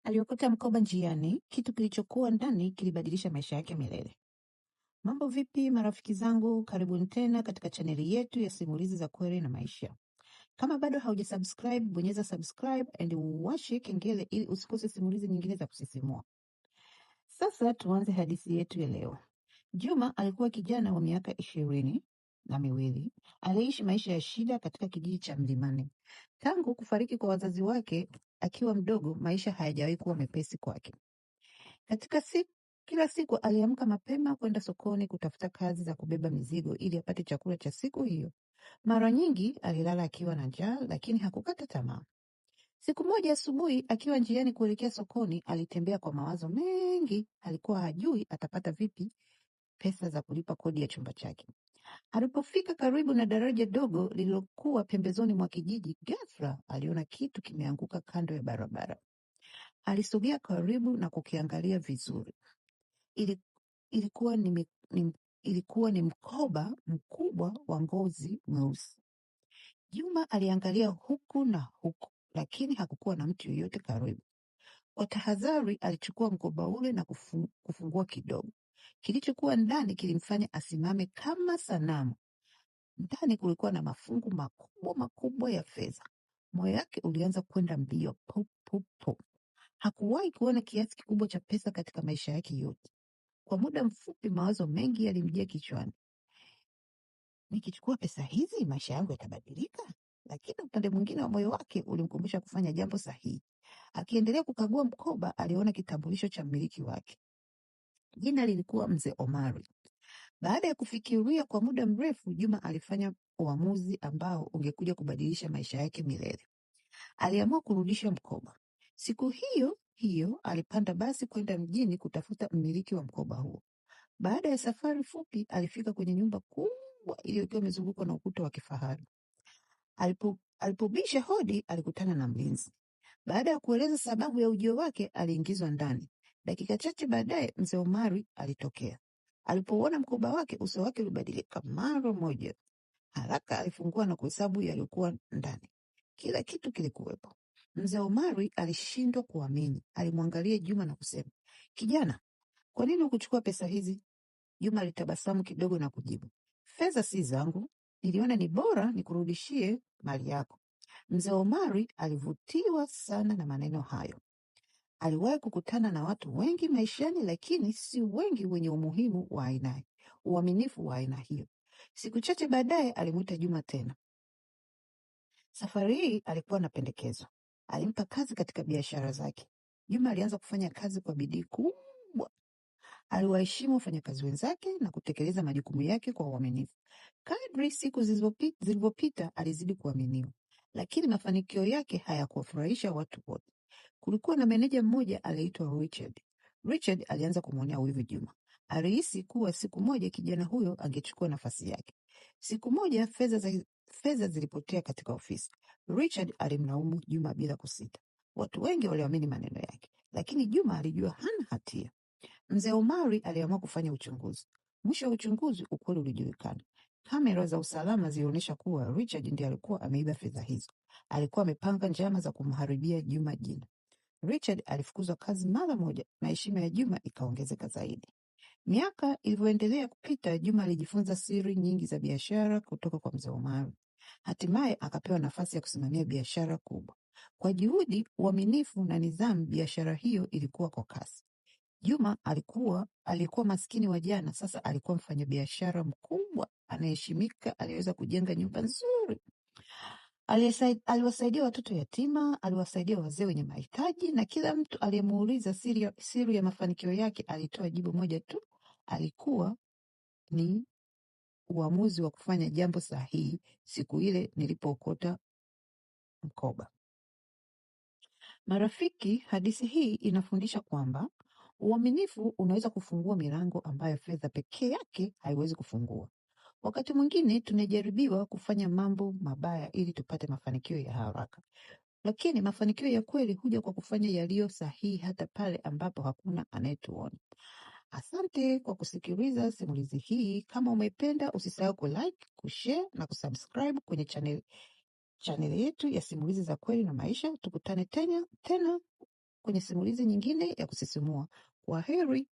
Aliokota mkoba njiani, kitu kilichokuwa ndani kilibadilisha maisha yake milele. Mambo vipi marafiki zangu, karibuni tena katika chaneli yetu ya simulizi za kweli na maisha. Kama bado haujasubscribe, bonyeza subscribe and uwashe kengele ili usikose simulizi nyingine za kusisimua. Sasa tuanze hadithi yetu ya leo. Juma alikuwa kijana wa miaka 22. Aliishi maisha ya shida katika kijiji cha mlimani. Tangu kufariki kwa wazazi wake akiwa mdogo, maisha hayajawahi kuwa mepesi kwake. Kila siku aliamka mapema kwenda sokoni kutafuta kazi za kubeba mizigo ili apate chakula cha siku hiyo. Mara nyingi alilala akiwa na njaa, lakini hakukata tamaa. Siku moja asubuhi, akiwa njiani kuelekea sokoni, alitembea kwa mawazo mengi. Alikuwa hajui atapata vipi pesa za kulipa kodi ya chumba chake. Alipofika karibu na daraja dogo lililokuwa pembezoni mwa kijiji, ghafla aliona kitu kimeanguka kando ya barabara. Alisogea karibu na kukiangalia vizuri. Ilikuwa ni mkoba mkubwa wa ngozi mweusi. Juma aliangalia huku na huku, lakini hakukuwa na mtu yeyote karibu. Kwa tahadhari alichukua mkoba ule na kufungua kidogo. Kilichokuwa ndani kilimfanya asimame kama sanamu. Ndani kulikuwa na mafungu makubwa makubwa ya fedha. Moyo wake ulianza kwenda mbio, pop pop pop. Hakuwahi kuona kiasi kikubwa cha pesa katika maisha yake yote. Kwa muda mfupi mawazo mengi yalimjia kichwani. Nikichukua pesa hizi maisha yangu yatabadilika? Lakini upande mwingine wa moyo wake ulimkumbusha kufanya jambo sahihi. Akiendelea kukagua mkoba, aliona kitambulisho cha mmiliki wake. Jina lilikuwa Mzee Omari. Baada ya kufikiria kwa muda mrefu, Juma alifanya uamuzi ambao ungekuja kubadilisha maisha yake milele. Aliamua kurudisha mkoba. Siku hiyo hiyo alipanda basi kwenda mjini kutafuta mmiliki wa mkoba huo. Baada ya safari fupi, alifika kwenye nyumba kubwa iliyokuwa imezungukwa na ukuta wa kifahari. Alipobisha hodi, alikutana na mlinzi. Baada ya kueleza sababu ya ujio wake, aliingizwa ndani. Dakika chache baadaye, Mzee Omari alitokea. Alipouona mkoba wake, uso wake ulibadilika mara moja. Haraka alifungua na kuhesabu yaliyokuwa ndani. Kila kitu kilikuwepo. Mzee Omari alishindwa kuamini. Alimwangalia Juma na kusema, "Kijana, kwa nini hukuchukua pesa hizi?" Juma alitabasamu kidogo na kujibu, "Fedha si zangu. Niliona ni bora nikurudishie mali yako." Mzee Omari alivutiwa sana na maneno hayo. Aliwahi kukutana na watu wengi maishani, lakini si wengi wenye uaminifu wa aina hiyo. Siku chache baadaye alimwita Juma tena. Safari hii alikuwa na pendekezo. Alimpa kazi katika biashara zake. Juma alianza kufanya kazi kwa bidii kubwa. Aliwaheshimu wafanyakazi wenzake na kutekeleza majukumu yake kwa uaminifu. Kadri siku zilivyopita, alizidi kuaminiwa, lakini mafanikio yake hayakuwafurahisha watu wote. Kulikuwa na meneja mmoja aliyeitwa Richard. Richard alianza kumwonea wivu Juma. Alihisi kuwa siku moja kijana huyo angechukua nafasi yake. Siku moja fedha zilipotea katika ofisi. Richard alimlaumu Juma bila kusita. Watu wengi waliamini maneno yake, lakini Juma alijua hana hatia. Mzee Omari aliamua kufanya uchunguzi. Mwisho wa uchunguzi, ukweli ulijulikana. Kamera za usalama zilionyesha kuwa Richard ndiye alikuwa ameiba fedha hizo. Alikuwa amepanga njama za kumharibia Juma jina. Richard alifukuzwa kazi mara moja na heshima ya Juma ikaongezeka zaidi. Miaka ilivyoendelea kupita, Juma alijifunza siri nyingi za biashara kutoka kwa Mzee Omari. Hatimaye akapewa nafasi ya kusimamia biashara kubwa. Kwa juhudi, uaminifu na nidhamu, biashara hiyo ilikuwa kwa kasi. Juma alikuwa maskini wa jana, sasa alikuwa mfanyabiashara mkubwa anayeheshimika. Aliweza kujenga nyumba nzuri. Aliwasaidia watoto yatima, aliwasaidia wazee wenye mahitaji, na kila mtu aliyemuuliza siri ya mafanikio yake alitoa jibu moja tu: alikuwa ni uamuzi wa kufanya jambo sahihi siku ile nilipookota mkoba. Marafiki, hadithi hii inafundisha kwamba uaminifu unaweza kufungua milango ambayo fedha pekee yake haiwezi kufungua. Wakati mwingine tunajaribiwa kufanya mambo mabaya ili tupate mafanikio ya haraka, lakini mafanikio ya kweli huja kwa kufanya yaliyo sahihi hata pale ambapo hakuna anayetuona. Asante kwa kusikiliza simulizi hii. Kama umependa, usisahau kulike, kushare na kusubscribe kwenye channel yetu ya simulizi za kweli na maisha. Tukutane tena kwenye simulizi nyingine ya kusisimua. Kwaheri.